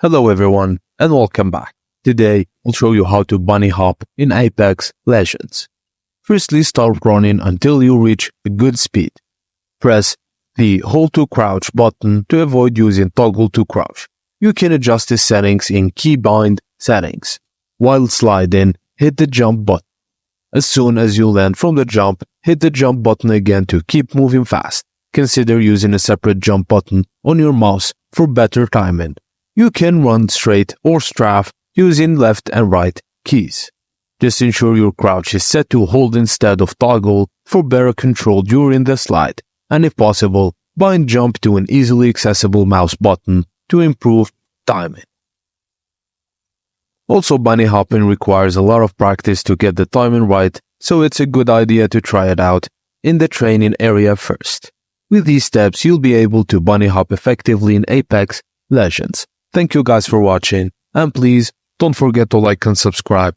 Hello everyone and welcome back. Today I'll show you how to bunny hop in Apex Legends. Firstly, start running until you reach a good speed. Press the hold to crouch button to avoid using toggle to crouch. You can adjust the settings in keybind settings. While sliding, hit the jump button. As soon as you land from the jump, hit the jump button again to keep moving fast. Consider using a separate jump button on your mouse for better timing. You can run straight or strafe using left and right keys. Just ensure your crouch is set to hold instead of toggle for better control during the slide, and if possible, bind jump to an easily accessible mouse button to improve timing. Also, bunny hopping requires a lot of practice to get the timing right, so it's a good idea to try it out in the training area first. With these steps, you'll be able to bunny hop effectively in Apex Legends. Thank you guys for watching, and please don't forget to like and subscribe.